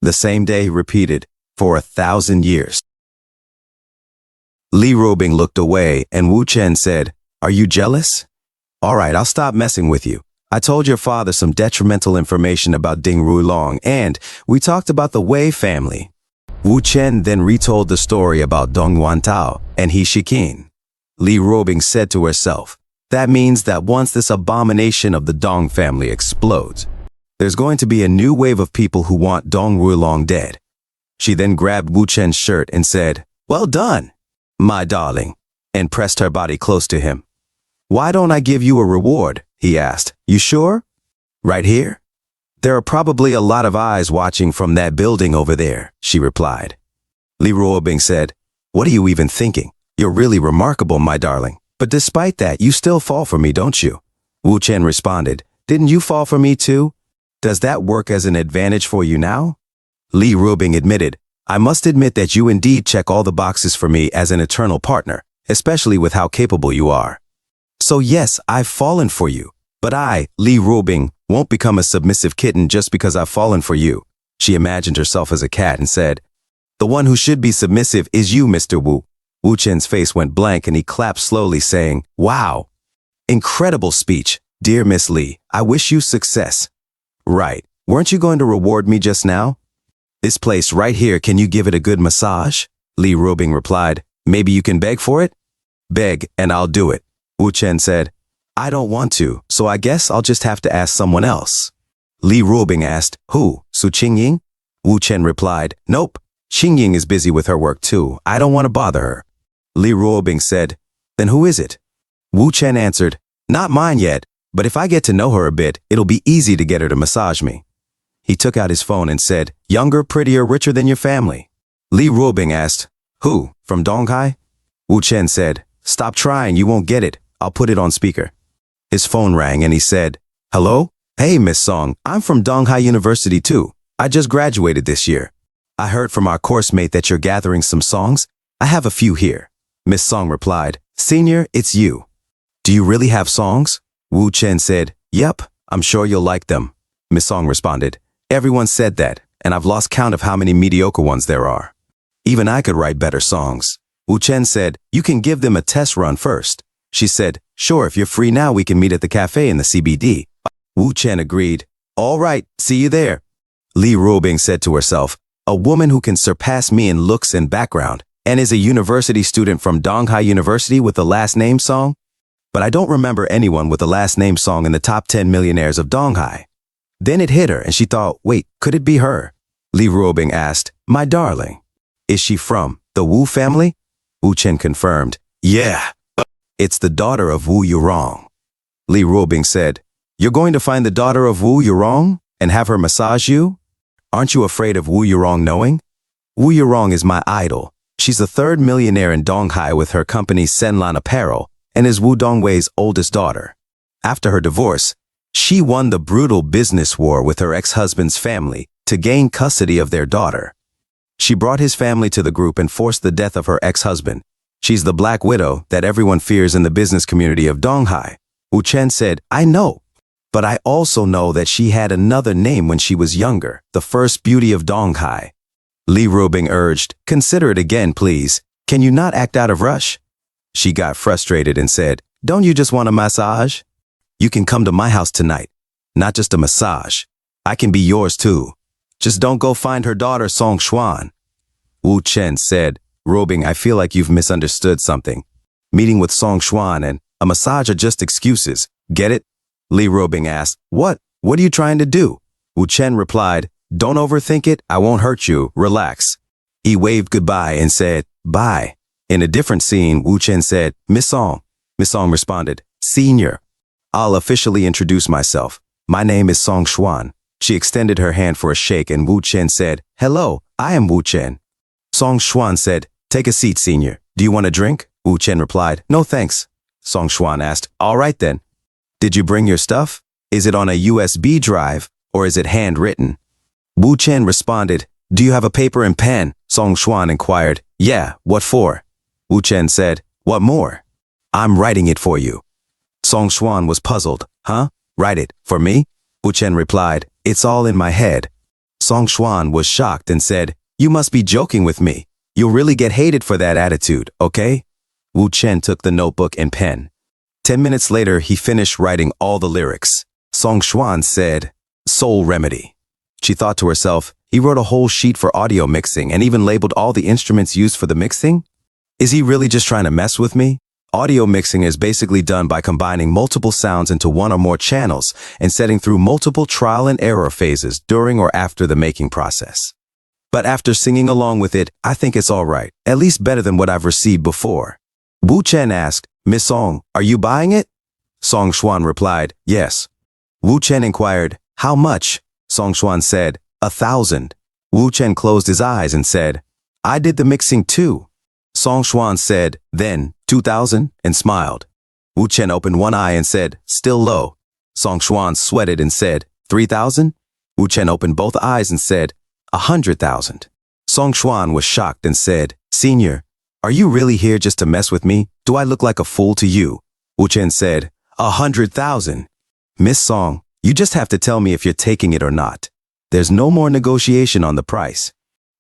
The same day repeated for 1,000 years. Li Ruobing looked away and Wu Chen said, "Are you jealous? All right, I'll stop messing with you. I told your father some detrimental information about Ding Ruilong, and we talked about the Wei family." Wu Chen then retold the story about Dong Wantao and He Shiqin. Li Ruobing said to herself, that means that once this abomination of the Dong family explodes, there's going to be a new wave of people who want Dong Ruilong dead. She then grabbed Wu Chen's shirt and said, "Well done, my darling," and pressed her body close to him. "Why don't I give you a reward?" he asked. "You sure? Right here? There are probably a lot of eyes watching from that building over there," she replied. Li Ruobing said, "What are you even thinking? You're really remarkable, my darling. But despite that, you still fall for me, don't you?" Wu Chen responded, "Didn't you fall for me too? Does that work as an advantage for you now?" Li Ruobing admitted, "I must admit that you indeed check all the boxes for me as an eternal partner, especially with how capable you are. So yes, I've fallen for you, but I, Li Ruobing, won't become a submissive kitten just because I've fallen for you." She imagined herself as a cat and said, "The one who should be submissive is you, Mr. Wu." Wu Chen's face went blank and he clapped slowly, saying, "Wow! Incredible speech, dear Miss Li. I wish you success." "Right, weren't you going to reward me just now?" "This place right here, can you give it a good massage?" Li Ruobing replied. "Maybe you can beg for it?" "Beg, and I'll do it." Wu Chen said, "I don't want to, so I guess I'll just have to ask someone else." Li Ruobing asked, "Who, Su Qingying?" Wu Chen replied, "Nope, Qingying is busy with her work too. I don't want to bother her." Li Ruobing said, "Then who is it?" Wu Chen answered, "Not mine yet, but if I get to know her a bit, it'll be easy to get her to massage me." He took out his phone and said, "Younger, prettier, richer than your family." Li Ruobing asked, "Who, from Donghai?" Wu Chen said, "Stop trying, you won't get it. I'll put it on speaker." His phone rang and he said, "Hello? Hey, Miss Song, I'm from Donghai University too. I just graduated this year. I heard from our course mate that you're gathering some songs. I have a few here." Miss Song replied, "Senior, it's you. Do you really have songs?" Wu Chen said, "Yep, I'm sure you'll like them." Miss Song responded, "Everyone said that, and I've lost count of how many mediocre ones there are. Even I could write better songs." Wu Chen said, "You can give them a test run first." She said, "Sure, if you're free now, we can meet at the cafe in the CBD." Wu Chen agreed. "All right, see you there." Li Ruobing said to herself, "A woman who can surpass me in looks and background, and is a university student from Donghai University with the last name Song? But I don't remember anyone with the last name Song in the top 10 millionaires of Donghai." Then it hit her and she thought, wait, could it be her? Li Ruobing asked, "My darling, is she from the Wu family?" Wu Chen confirmed, "Yeah, it's the daughter of Wu Yurong." Li Ruobing said, "You're going to find the daughter of Wu Yurong and have her massage you? Aren't you afraid of Wu Yurong knowing? Wu Yurong is my idol. She's the third millionaire in Donghai with her company Senlan Apparel and is Wu Dongwei's oldest daughter. After her divorce, she won the brutal business war with her ex-husband's family to gain custody of their daughter. She brought his family to the group and forced the death of her ex-husband. She's the Black Widow that everyone fears in the business community of Donghai." Wu Chen said, "I know, but I also know that she had another name when she was younger, the first beauty of Donghai." Li Ruobing urged, "Consider it again, please. Can you not act out of rush?" She got frustrated and said, "Don't you just want a massage? You can come to my house tonight. Not just a massage. I can be yours too. Just don't go find her daughter Song Xuan." Wu Chen said, "Ruobing, I feel like you've misunderstood something. Meeting with Song Xuan and a massage are just excuses. Get it?" Li Ruobing asked, What are you trying to do?" Wu Chen replied, "Don't overthink it. I won't hurt you. Relax." He waved goodbye and said, "Bye." In a different scene, Wu Chen said, "Miss Song." Miss Song responded, "Senior. I'll officially introduce myself. My name is Song Xuan." She extended her hand for a shake and Wu Chen said, "Hello, I am Wu Chen." Song Xuan said, "Take a seat, senior. Do you want a drink?" Wu Chen replied, "No thanks." Song Xuan asked, "All right then. Did you bring your stuff? Is it on a USB drive or is it handwritten?" Wu Chen responded, "Do you have a paper and pen?" Song Xuan inquired, "Yeah, what for?" Wu Chen said, "What more?" "I'm writing it for you." Song Xuan was puzzled. "Huh? Write it for me?" Wu Chen replied, "It's all in my head." Song Xuan was shocked and said, "You must be joking with me. You'll really get hated for that attitude, okay?" Wu Chen took the notebook and pen. 10 minutes later, he finished writing all the lyrics. Song Xuan said, "Soul Remedy." She thought to herself, he wrote a whole sheet for audio mixing and even labeled all the instruments used for the mixing? Is he really just trying to mess with me? Audio mixing is basically done by combining multiple sounds into one or more channels and setting through multiple trial and error phases during or after the making process. But after singing along with it, I think it's all right, at least better than what I've received before. Wu Chen asked, "Miss Song, are you buying it?" Song Xuan replied, "Yes." Wu Chen inquired, "How much?" Song Xuan said, 1,000. Wu Chen closed his eyes and said, "I did the mixing too." Song Xuan said, "Then, 2,000, and smiled. Wu Chen opened one eye and said, "Still low." Song Xuan sweated and said, 3,000? Wu Chen opened both eyes and said, 100,000. Song Xuan was shocked and said, "Senior, are you really here just to mess with me? Do I look like a fool to you?" Wu Chen said, 100,000. "Miss Song, you just have to tell me if you're taking it or not. There's no more negotiation on the price.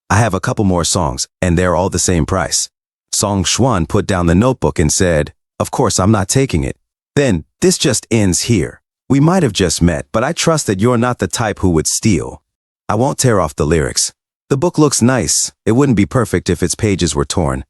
I have a couple more songs, and they're all the same price." Song Xuan put down the notebook and said, "Of course I'm not taking it." "Then, this just ends here. We might have just met, but I trust that you're not the type who would steal. I won't tear off the lyrics. The book looks nice. It wouldn't be perfect if its pages were torn."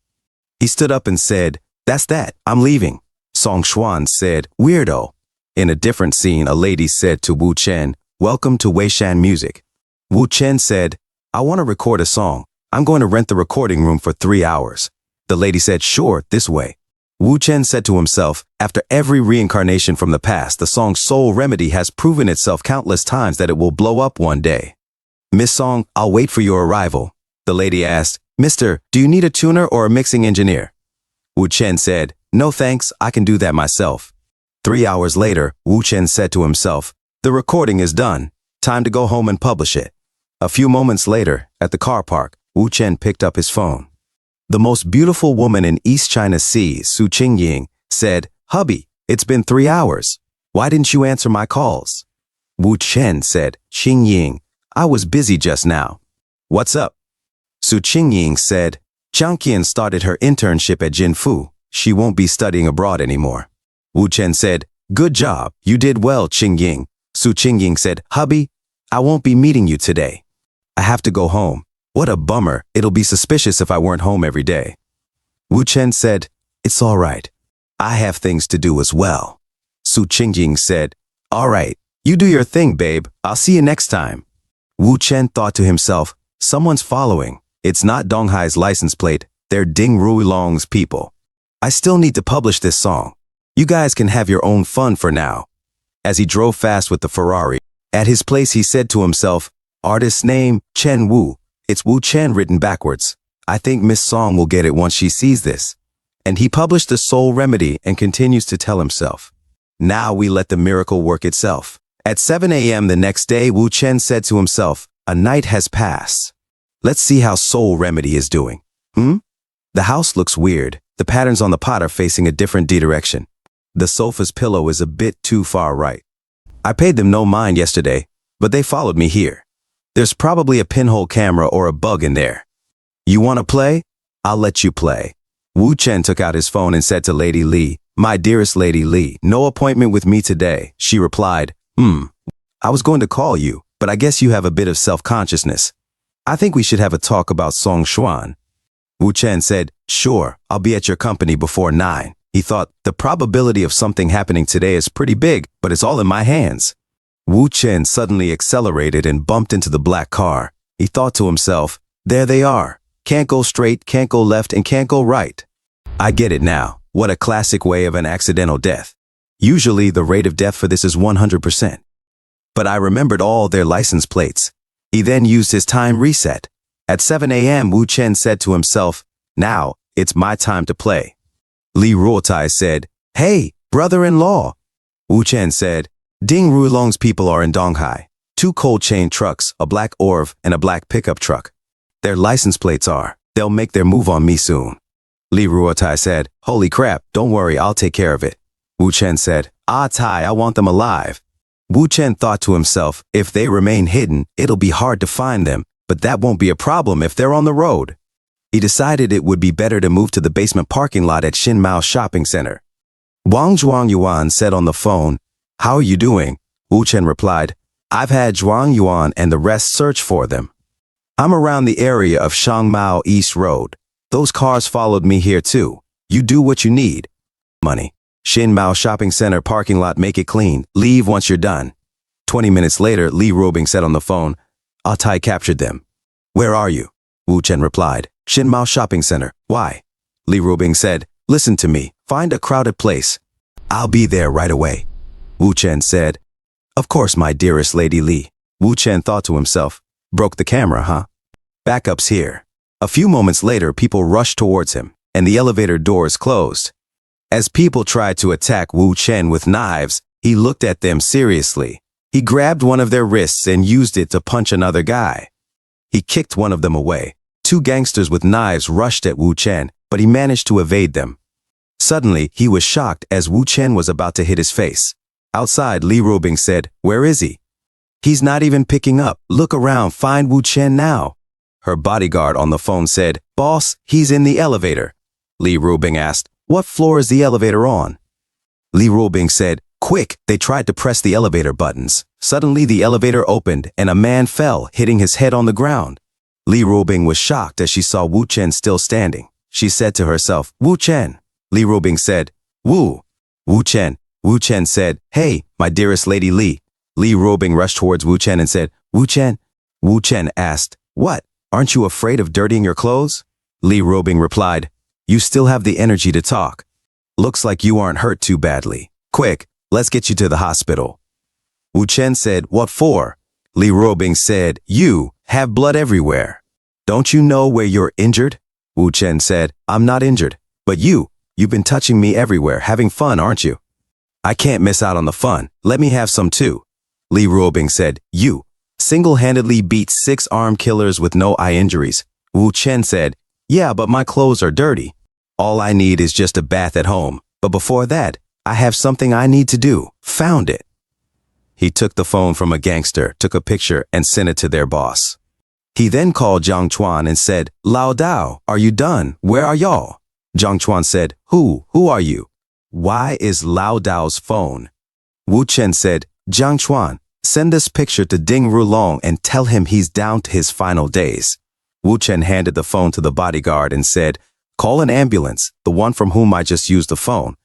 He stood up and said, "That's that. I'm leaving." Song Xuan said, "Weirdo." In a different scene, a lady said to Wu Chen, "Welcome to Weishan Music." Wu Chen said, "I want to record a song. I'm going to rent the recording room for 3 hours." The lady said, "Sure, this way." Wu Chen said to himself, after every reincarnation from the past, the song Soul Remedy has proven itself countless times that it will blow up one day. "Miss Song, I'll wait for your arrival." The lady asked, "Mister, do you need a tuner or a mixing engineer?" Wu Chen said, "No thanks, I can do that myself." 3 hours later, Wu Chen said to himself, "The recording is done. Time to go home and publish it." A few moments later, at the car park, Wu Chen picked up his phone. The most beautiful woman in East China Sea, Su Qingying, said, "Hubby, it's been 3 hours. Why didn't you answer my calls?" Wu Chen said, "Qingying, I was busy just now." "What's up?" Su Qingying said, "Jiang Qian started her internship at Jinfu. She won't be studying abroad anymore." Wu Chen said, "Good job. You did well, Qingying." Su Qingying said, "Hubby, I won't be meeting you today. I have to go home. What a bummer. It'll be suspicious if I weren't home every day." Wu Chen said, "It's all right. I have things to do as well." Su Qingying said, "All right. You do your thing, babe. I'll see you next time." Wu Chen thought to himself, someone's following. It's not Donghai's license plate. They're Ding Ruilong's people. I still need to publish this song. You guys can have your own fun for now. As he drove fast with the Ferrari, at his place he said to himself, "Artist's name, Chen Wu. It's Wu Chen written backwards. I think Miss Song will get it once she sees this." And he published the Soul Remedy and continues to tell himself, "Now we let the miracle work itself." At 7 a.m. the next day, Wu Chen said to himself, "A night has passed. Let's see how Soul Remedy is doing. The house looks weird. The patterns on the pot are facing a different direction. The sofa's pillow is a bit too far right. I paid them no mind yesterday, but they followed me here. There's probably a pinhole camera or a bug in there. You want to play? I'll let you play." Wu Chen took out his phone and said to Lady Li, "My dearest Lady Li, no appointment with me today." She replied, I was going to call you, but I guess you have a bit of self-consciousness. I think we should have a talk about Song Xuan." Wu Chen said, "Sure, I'll be at your company before 9. He thought, the probability of something happening today is pretty big, but it's all in my hands. Wu Chen suddenly accelerated and bumped into the black car. He thought to himself, there they are. Can't go straight, can't go left, and can't go right. I get it now. What a classic way of an accidental death. Usually the rate of death for this is 100%. But I remembered all their license plates. He then used his time reset. At 7 a.m. Wu Chen said to himself, now, it's my time to play. Li Ruotai said, hey, brother-in-law. Wu Chen said, Ding Ruilong's people are in Donghai. 2 cold chain trucks, a black Orv, and a black pickup truck. Their license plates are. They'll make their move on me soon. Li Ruotai said, holy crap, don't worry, I'll take care of it. Wu Chen said, ah Tai, I want them alive. Wu Chen thought to himself, if they remain hidden, it'll be hard to find them, but that won't be a problem if they're on the road. He decided it would be better to move to the basement parking lot at Xinmao Shopping Center. Wang Zhuangyuan said on the phone, "How are you doing?" Wu Chen replied, "I've had Zhuangyuan and the rest search for them. I'm around the area of Shangmao East Road. Those cars followed me here too. You do what you need. Money. Xinmao Shopping Center parking lot, make it clean. Leave once you're done." 20 minutes later, Li Ruobing said on the phone, "Altai captured them." "Where are you?" Wu Chen replied, "Xinmao Shopping Center." "Why?" Li Ruobing said, "Listen to me. Find a crowded place. I'll be there right away." Wu Chen said, "Of course, my dearest Lady Li." Wu Chen thought to himself, "Broke the camera, huh?" Backup's here. A few moments later, people rushed towards him, and the elevator doors closed. As people tried to attack Wu Chen with knives, he looked at them seriously. He grabbed one of their wrists and used it to punch another guy. He kicked one of them away. 2 gangsters with knives rushed at Wu Chen, but he managed to evade them. Suddenly, he was shocked as Wu Chen was about to hit his face. Outside, Li Ruobing said, "Where is he?" "He's not even picking up. Look around, find Wu Chen now." Her bodyguard on the phone said, "Boss, he's in the elevator." Li Ruobing asked, "What floor is the elevator on?" Li Ruobing said, "Quick, they tried to press the elevator buttons." Suddenly, the elevator opened and a man fell, hitting his head on the ground. Li Ruobing was shocked as she saw Wu Chen still standing. She said to herself, "Wu Chen." Li Ruobing said, "Wu Chen." Wu Chen said, "Hey, my dearest Lady Li." Li Ruobing rushed towards Wu Chen and said, "Wu Chen." Wu Chen asked, "What? Aren't you afraid of dirtying your clothes?" Li Ruobing replied, "You still have the energy to talk. Looks like you aren't hurt too badly. Quick, let's get you to the hospital." Wu Chen said, "What for?" Li Ruobing said, "You have blood everywhere. Don't you know where you're injured?" Wu Chen said, "I'm not injured. But you've been touching me everywhere, having fun, aren't you?" "I can't miss out on the fun. Let me have some too." Li Ruobing said, "You single-handedly beat 6 armed killers with no eye injuries." Wu Chen said, "Yeah, but my clothes are dirty. All I need is just a bath at home. But before that, I have something I need to do. Found it." He took the phone from a gangster, took a picture, and sent it to their boss. He then called Zhang Chuan and said, "Lao Dao, are you done? Where are y'all?" Zhang Chuan said, Who are you? Why is Lao Dao's phone?" Wu Chen said, "Zhang Chuan, send this picture to Ding Rulong and tell him he's down to his final days." Wu Chen handed the phone to the bodyguard and said, "Call an ambulance, the one from whom I just used the phone.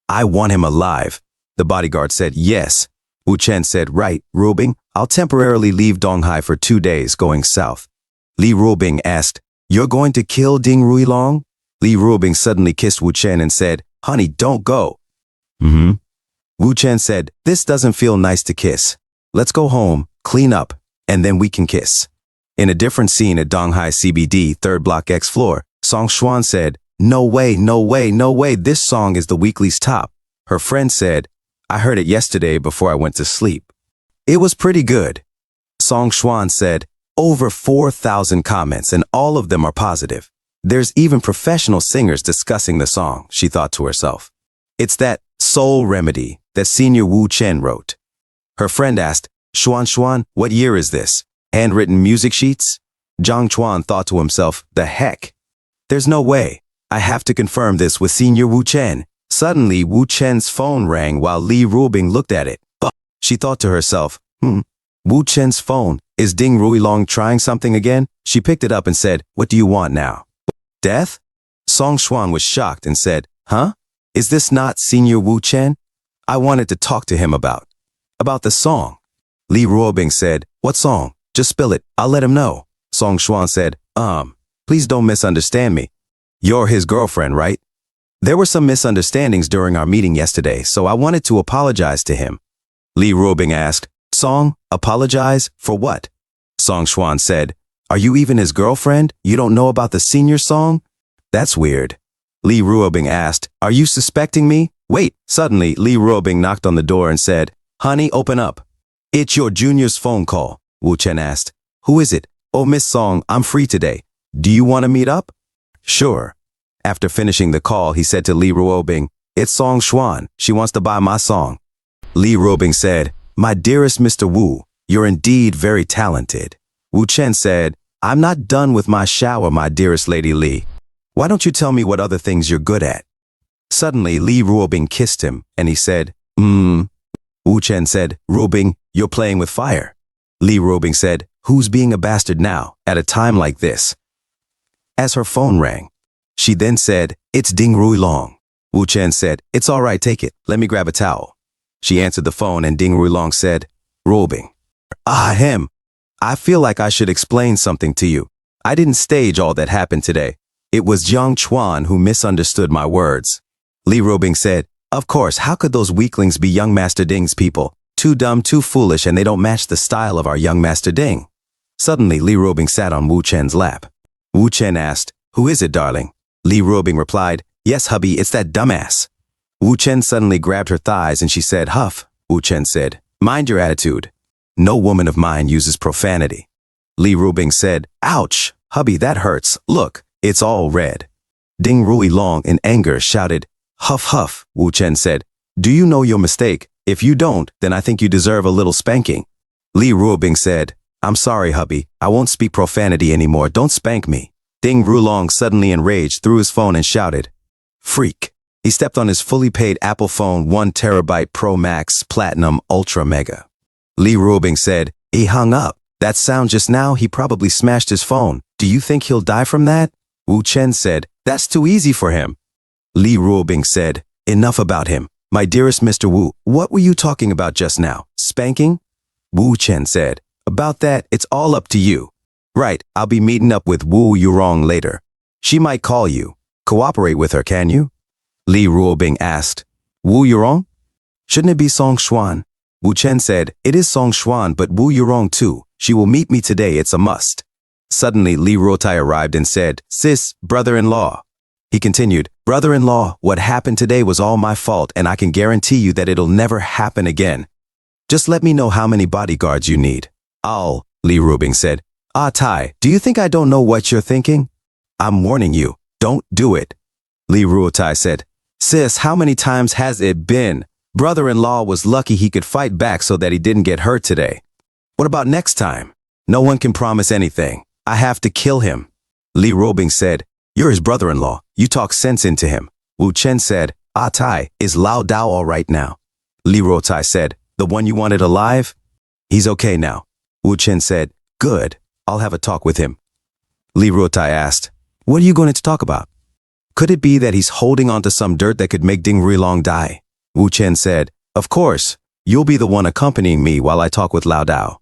I want him alive." The bodyguard said, "Yes." Wu Chen said, "Right, Ruobing, I'll temporarily leave Donghai for 2 days going south." Li Ruobing asked, "You're going to kill Ding Ruilong?" Li Ruobing suddenly kissed Wu Chen and said, "Honey, don't go." Wu Chen said, "This doesn't feel nice to kiss. Let's go home, clean up, and then we can kiss." In a different scene at Donghai CBD, 3rd Block X floor, Song Xuan said, "No way, no way, no way, this song is the weekly's top." Her friend said, "I heard it yesterday before I went to sleep. It was pretty good." Song Xuan said, "Over 4,000 comments and all of them are positive. There's even professional singers discussing the song," she thought to herself. "It's that soul remedy that Senior Wu Chen wrote." Her friend asked, Xuan, what year is this? Handwritten music sheets?" Zhang Chuan thought to himself, "The heck? There's no way. I have to confirm this with Senior Wu Chen." Suddenly, Wu Chen's phone rang while Li Ruobing looked at it. She thought to herself, Wu Chen's phone. Is Ding Ruilong trying something again? She picked it up and said, "What do you want now? Death?" Song Xuan was shocked and said, "Huh? Is this not Senior Wu Chen? I wanted to talk to him about the song." Li Ruobing said, "What song? Just spill it. I'll let him know." Song Xuan said, Please don't misunderstand me. You're his girlfriend, right? There were some misunderstandings during our meeting yesterday, so I wanted to apologize to him." Li Ruobing asked, "Song, apologize for what?" Song Xuan said, "Are you even his girlfriend? You don't know about the senior song? That's weird." Li Ruobing asked, "Are you suspecting me?" Wait, suddenly Li Ruobing knocked on the door and said, "Honey, open up." "It's your junior's phone call," Wu Chen asked. "Who is it?" "Oh, Miss Song, I'm free today. Do you want to meet up?" "Sure." After finishing the call, he said to Li Ruobing, "It's Song Xuan. She wants to buy my song." Li Ruobing said, My dearest Mr. Wu, you're indeed very talented. Wu Chen said, I'm not done with my shower, my dearest Lady Li. Why don't you tell me what other things you're good at? Suddenly, Li Ruobing kissed him, and he said, Wu Chen said, Ruobing, you're playing with fire. Li Ruobing said, who's being a bastard now, at a time like this? As her phone rang, she then said, it's Ding Ruilong. Wu Chen said, it's all right, take it. Let me grab a towel. She answered the phone and Ding Ruilong said, Ruobing. Ahem. I feel like I should explain something to you. I didn't stage all that happened today. It was Jiang Chuan who misunderstood my words. Li Ruobing said, of course, how could those weaklings be young Master Ding's people? Too dumb, too foolish, and they don't match the style of our young Master Ding. Suddenly, Li Ruobing sat on Wu Chen's lap. Wu Chen asked, who is it, darling? Li Ruobing replied, yes, hubby, it's that dumbass. Wu Chen suddenly grabbed her thighs and she said, huff. Wu Chen said, mind your attitude. No woman of mine uses profanity. Li Ruobing said, ouch, hubby, that hurts. Look, it's all red. Ding Ruilong in anger shouted, huff huff. Wu Chen said, do you know your mistake? If you don't, then I think you deserve a little spanking. Li Ruobing said, I'm sorry, hubby. I won't speak profanity anymore. Don't spank me. Ding Ruilong suddenly enraged threw his phone and shouted, freak. He stepped on his fully paid Apple phone 1 terabyte Pro Max Platinum Ultra Mega. Li Ruobing said, he hung up. That sound just now, he probably smashed his phone. Do you think he'll die from that? Wu Chen said, that's too easy for him. Li Ruobing said, enough about him. My dearest Mr. Wu, what were you talking about just now? Spanking? Wu Chen said, about that, it's all up to you. Right, I'll be meeting up with Wu Yurong later. She might call you. Cooperate with her, can you? Li Ruobing asked, Wu Yurong? Shouldn't it be Song Xuan? Wu Chen said, it is Song Xuan, but Wu Yurong too. She will meet me today, it's a must. Suddenly, Li Ruotai arrived and said, sis, brother-in-law. He continued, brother-in-law, what happened today was all my fault and I can guarantee you that it'll never happen again. Just let me know how many bodyguards you need. I'll, Li Ruobing said. Ah, Tai, do you think I don't know what you're thinking? I'm warning you, don't do it. Li Ruotai said, sis, how many times has it been? Brother-in-law was lucky he could fight back so that he didn't get hurt today. What about next time? No one can promise anything. I have to kill him. Li Ruobing said, you're his brother-in-law. You talk sense into him. Wu Chen said, Ah Tai, is Lao Dao all right now? Li Ruotai said, the one you wanted alive? He's okay now. Wu Chen said, good. I'll have a talk with him. Li Ruotai asked, what are you going to talk about? Could it be that he's holding on to some dirt that could make Ding Ruilong die? Wu Chen said, of course. You'll be the one accompanying me while I talk with Lao Dao.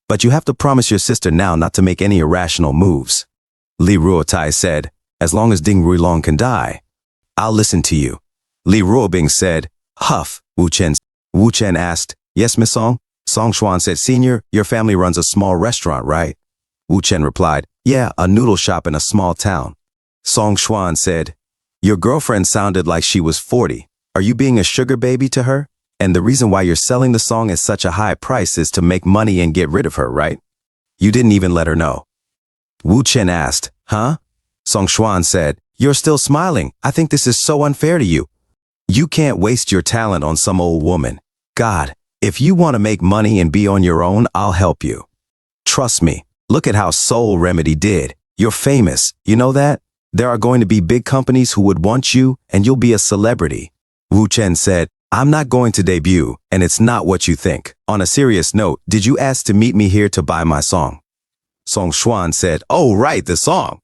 But you have to promise your sister now not to make any irrational moves. Li Ruotai said, as long as Ding Ruilong can die, I'll listen to you. Li Ruobing said, huff, Wu Chen. Wu Chen asked, yes, Miss Song? Song Xuan said, Senior, your family runs a small restaurant, right? Wu Chen replied, yeah, a noodle shop in a small town. Song Xuan said, your girlfriend sounded like she was 40. Are you being a sugar baby to her? And the reason why you're selling the song at such a high price is to make money and get rid of her, right? You didn't even let her know. Wu Chen asked, huh? Song Xuan said, you're still smiling. I think this is so unfair to you. You can't waste your talent on some old woman. God, if you want to make money and be on your own, I'll help you. Trust me. Look at how Soul Remedy did. You're famous. You know that? There are going to be big companies who would want you and you'll be a celebrity. Wu Chen said, I'm not going to debut, and it's not what you think. On a serious note, did you ask to meet me here to buy my song? Song Xuan said, oh, right, the song.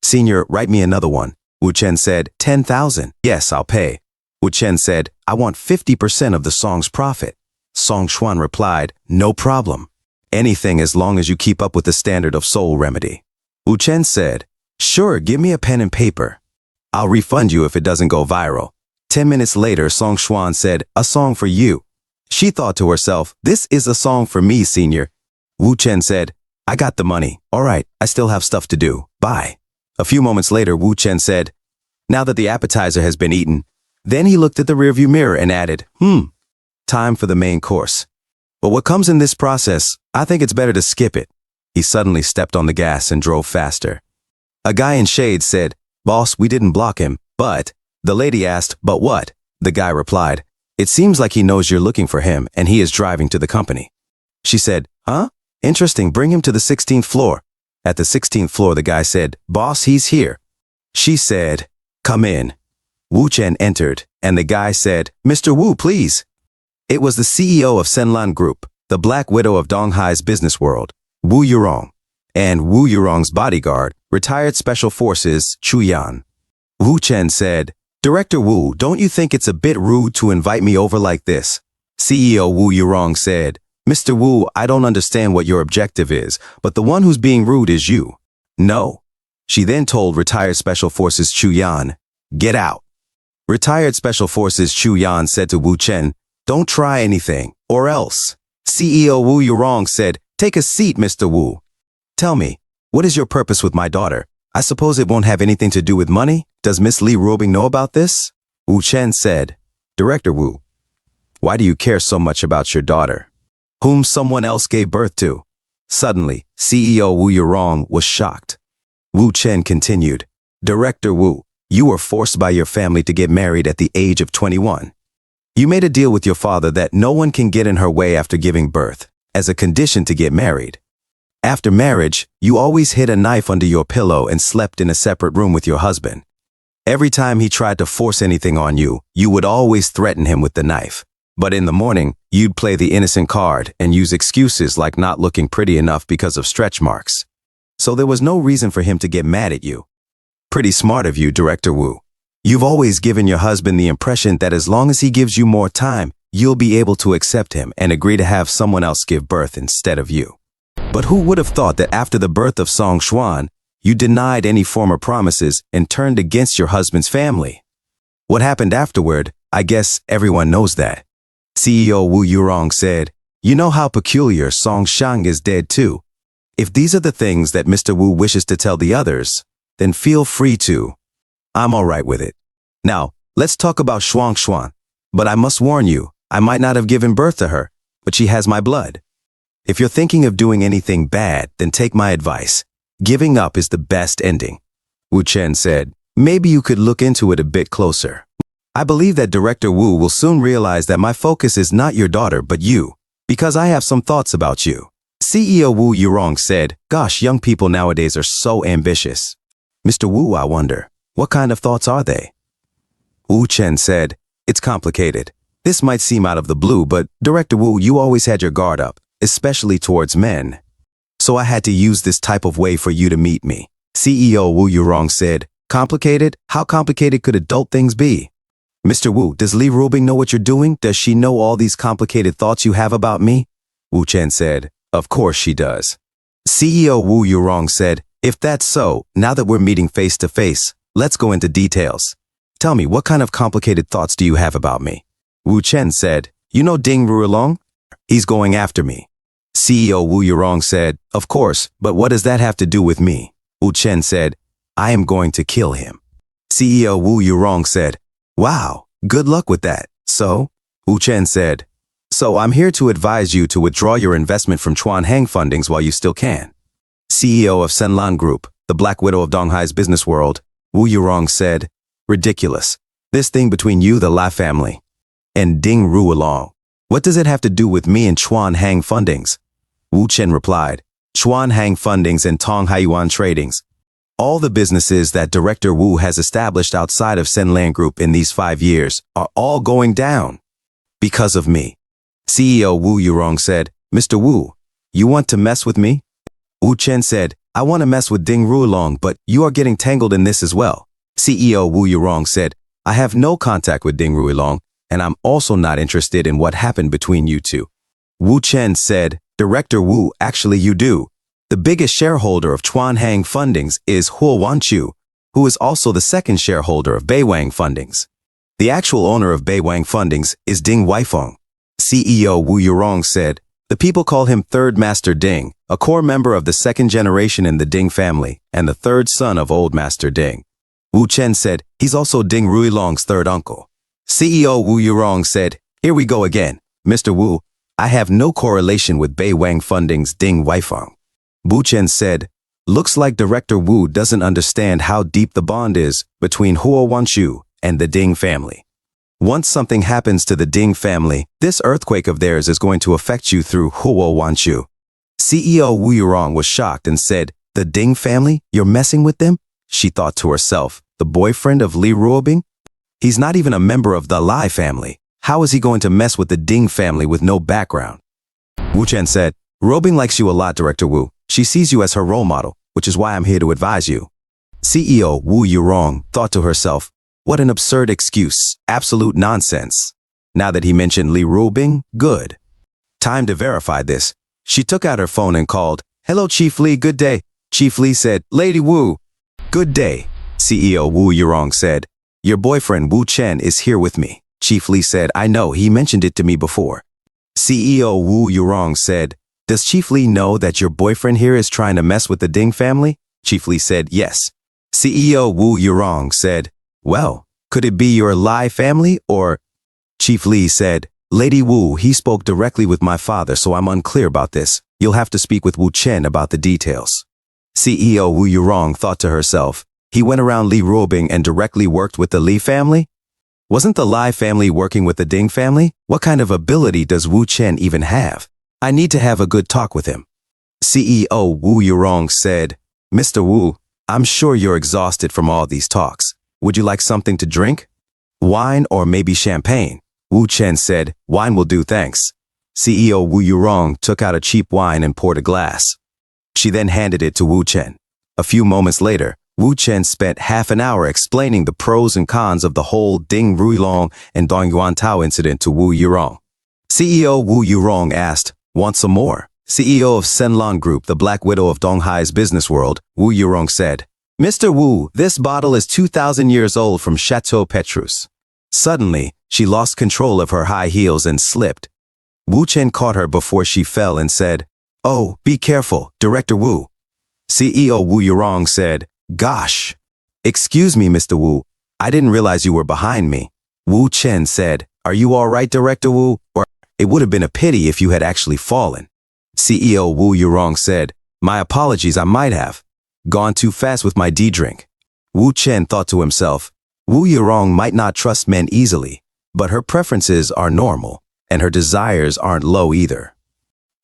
Senior, write me another one. Wu Chen said, 10,000. Yes, I'll pay. Wu Chen said, I want 50% of the song's profit. Song Xuan replied, no problem. Anything as long as you keep up with the standard of Soul Remedy. Wu Chen said, sure, give me a pen and paper. I'll refund you if it doesn't go viral. 10 minutes later, Song Xuan said, a song for you. She thought to herself, this is a song for me, Senior. Wu Chen said, I got the money. All right, I still have stuff to do. Bye. A few moments later, Wu Chen said, now that the appetizer has been eaten. Then he looked at the rearview mirror and added, time for the main course. But what comes in this process, I think it's better to skip it. He suddenly stepped on the gas and drove faster. A guy in shades said, boss, we didn't block him, but... The lady asked, but what? The guy replied, It seems like he knows you're looking for him and he is driving to the company. She said, huh? Interesting, bring him to the 16th floor. At the 16th floor, the guy said, boss, he's here. She said, come in. Wu Chen entered, and the guy said, Mr. Wu, please. It was the CEO of Senlan Group, the Black Widow of Donghai's business world, Wu Yurong, and Wu Yurong's bodyguard, retired Special Forces, Chu Yan. Wu Chen said, Director Wu, don't you think it's a bit rude to invite me over like this? CEO Wu Yurong said, Mr. Wu, I don't understand what your objective is, but the one who's being rude is you. No. She then told retired Special Forces Chu Yan, get out. Retired Special Forces Chu Yan said to Wu Chen, don't try anything, or else. CEO Wu Yurong said, take a seat, Mr. Wu. Tell me, what is your purpose with my daughter? I suppose it won't have anything to do with money? Does Miss Li Ruobing know about this? Wu Chen said, Director Wu, why do you care so much about your daughter, whom someone else gave birth to? Suddenly, CEO Wu Yurong was shocked. Wu Chen continued, Director Wu, you were forced by your family to get married at the age of 21. You made a deal with your father that no one can get in her way after giving birth, as a condition to get married. After marriage, you always hid a knife under your pillow and slept in a separate room with your husband. Every time he tried to force anything on you, you would always threaten him with the knife. But in the morning, you'd play the innocent card and use excuses like not looking pretty enough because of stretch marks. So there was no reason for him to get mad at you. Pretty smart of you, Director Wu. You've always given your husband the impression that as long as he gives you more time, you'll be able to accept him and agree to have someone else give birth instead of you. But who would have thought that after the birth of Song Xuan, you denied any former promises and turned against your husband's family? What happened afterward, I guess everyone knows that. CEO Wu Yurong said, you know how peculiar Song Shang is dead too. If these are the things that Mr. Wu wishes to tell the others, then feel free to. I'm all right with it. Now, let's talk about Shuang Xuan. But I must warn you, I might not have given birth to her, but she has my blood. If you're thinking of doing anything bad, then take my advice. Giving up is the best ending. Wu Chen said, maybe you could look into it a bit closer. I believe that Director Wu will soon realize that my focus is not your daughter, but you, because I have some thoughts about you. CEO Wu Yurong said, gosh, young people nowadays are so ambitious. Mr. Wu, I wonder, what kind of thoughts are they? Wu Chen said, it's complicated. This might seem out of the blue, but Director Wu, you always had your guard up, especially towards men. So I had to use this type of way for you to meet me. CEO Wu Yurong said, complicated? How complicated could adult things be? Mr. Wu, does Li Ruobing know what you're doing? Does she know all these complicated thoughts you have about me? Wu Chen said, of course she does. CEO Wu Yurong said, if that's so, now that we're meeting face to face, let's go into details. Tell me, what kind of complicated thoughts do you have about me? Wu Chen said, you know Ding Ruolong? He's going after me. CEO Wu Yurong said, of course, but what does that have to do with me? Wu Chen said, I am going to kill him. CEO Wu Yurong said, wow, good luck with that. So? Wu Chen said, so I'm here to advise you to withdraw your investment from Chuan Hang Fundings while you still can. CEO of Senlan Group, the Black Widow of Donghai's business world, Wu Yurong said, ridiculous. This thing between you, the La family, and Ding Ruolong, what does it have to do with me and Chuan Hang Fundings? Wu Chen replied, Chuan Hang Fundings and Tong Haiyuan Tradings. All the businesses that Director Wu has established outside of Senlan Group in these 5 years are all going down because of me. CEO Wu Yurong said, Mr. Wu, you want to mess with me? Wu Chen said, I want to mess with Ding Ruolong, but you are getting tangled in this as well. CEO Wu Yurong said, I have no contact with Ding Ruolong, and I'm also not interested in what happened between you two. Wu Chen said, Director Wu, actually you do. The biggest shareholder of Chuan Hang Fundings is Huo Wanchu, who is also the second shareholder of Beiwang Fundings. The actual owner of Beiwang Fundings is Ding Weifeng. CEO Wu Yurong said, the people call him Third Master Ding, a core member of the second generation in the Ding family and the third son of Old Master Ding. Wu Chen said, he's also Ding Ruilong's third uncle. CEO Wu Yurong said, here we go again. Mr. Wu, I have no correlation with Beiwang Funding's Ding Weifeng. Wu Chen said, looks like Director Wu doesn't understand how deep the bond is between Huo Wanchu and the Ding family. Once something happens to the Ding family, this earthquake of theirs is going to affect you through Huo Wanchu. CEO Wu Yurong was shocked and said, "The Ding family? You're messing with them?" She thought to herself, "The boyfriend of Li Ruobing? He's not even a member of the Lai family. How is he going to mess with the Ding family with no background?" Wu Chen said, "Ruobing likes you a lot, Director Wu. She sees you as her role model, which is why I'm here to advise you." CEO Wu Yurong thought to herself, "What an absurd excuse. Absolute nonsense. Now that he mentioned Li Ruobing, good. Time to verify this." She took out her phone and called, "Hello, Chief Li, good day." Chief Li said, "Lady Wu." "Good day." CEO Wu Yurong said, "Your boyfriend Wu Chen is here with me." Chief Li said, "I know, he mentioned it to me before." CEO Wu Yurong said, "Does Chief Li know that your boyfriend here is trying to mess with the Ding family?" Chief Li said, "Yes." CEO Wu Yurong said, "Well, could it be your Lai family or?" Chief Li said, "Lady Wu, he spoke directly with my father, so I'm unclear about this. You'll have to speak with Wu Chen about the details." CEO Wu Yurong thought to herself, he went around Li Ruobing and directly worked with the Li family? Wasn't the Lai family working with the Ding family? What kind of ability does Wu Chen even have? I need to have a good talk with him. CEO Wu Yurong said, "Mr. Wu, I'm sure you're exhausted from all these talks. Would you like something to drink? Wine or maybe champagne?" Wu Chen said, "Wine will do, thanks." CEO Wu Yurong took out a cheap wine and poured a glass. She then handed it to Wu Chen. A few moments later, Wu Chen spent half an hour explaining the pros and cons of the whole Ding Ruilong and Dong Yuan Tao incident to Wu Yurong. CEO Wu Yurong asked, "Want some more?" CEO of Senlong Group, the Black Widow of Donghai's business world, Wu Yurong said, "Mr. Wu, this bottle is 2,000 years old from Chateau Petrus." Suddenly, she lost control of her high heels and slipped. Wu Chen caught her before she fell and said, "Oh, be careful, Director Wu." CEO Wu Yurong said, "Gosh. Excuse me, Mr. Wu. I didn't realize you were behind me." Wu Chen said, "Are you all right, Director Wu? Or it would have been a pity if you had actually fallen." CEO Wu Yurong said, "My apologies, I might have gone too fast with my D-drink." Wu Chen thought to himself, Wu Yurong might not trust men easily, but her preferences are normal, and her desires aren't low either.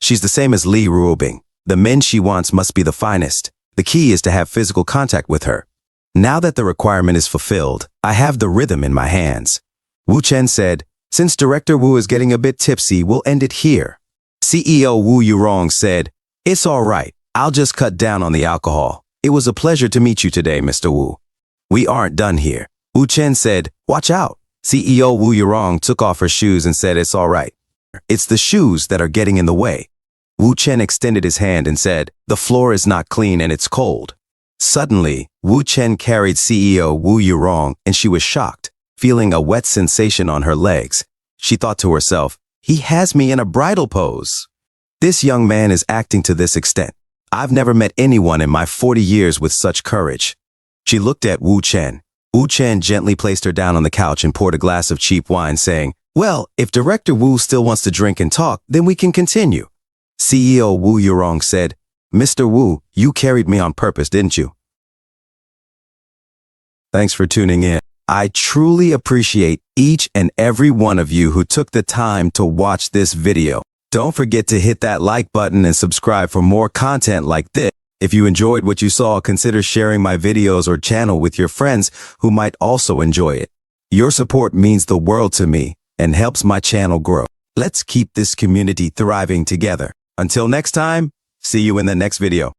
She's the same as Li Ruobing. The men she wants must be the finest. The key is to have physical contact with her. Now that the requirement is fulfilled, I have the rhythm in my hands. Wu Chen said, "Since Director Wu is getting a bit tipsy, we'll end it here." CEO Wu Yurong said, "It's all right. I'll just cut down on the alcohol. It was a pleasure to meet you today, Mr. Wu." "We aren't done here." Wu Chen said, "Watch out." CEO Wu Yurong took off her shoes and said, "It's all right. It's the shoes that are getting in the way." Wu Chen extended his hand and said, "The floor is not clean and it's cold." Suddenly, Wu Chen carried CEO Wu Yurong and she was shocked, feeling a wet sensation on her legs. She thought to herself, "He has me in a bridal pose. This young man is acting to this extent. I've never met anyone in my 40 years with such courage." She looked at Wu Chen. Wu Chen gently placed her down on the couch and poured a glass of cheap wine, saying, "Well, if Director Wu still wants to drink and talk, then we can continue." CEO Wu Yurong said, "Mr. Wu, you carried me on purpose, didn't you?" Thanks for tuning in. I truly appreciate each and every one of you who took the time to watch this video. Don't forget to hit that like button and subscribe for more content like this. If you enjoyed what you saw, consider sharing my videos or channel with your friends who might also enjoy it. Your support means the world to me and helps my channel grow. Let's keep this community thriving together. Until next time, see you in the next video.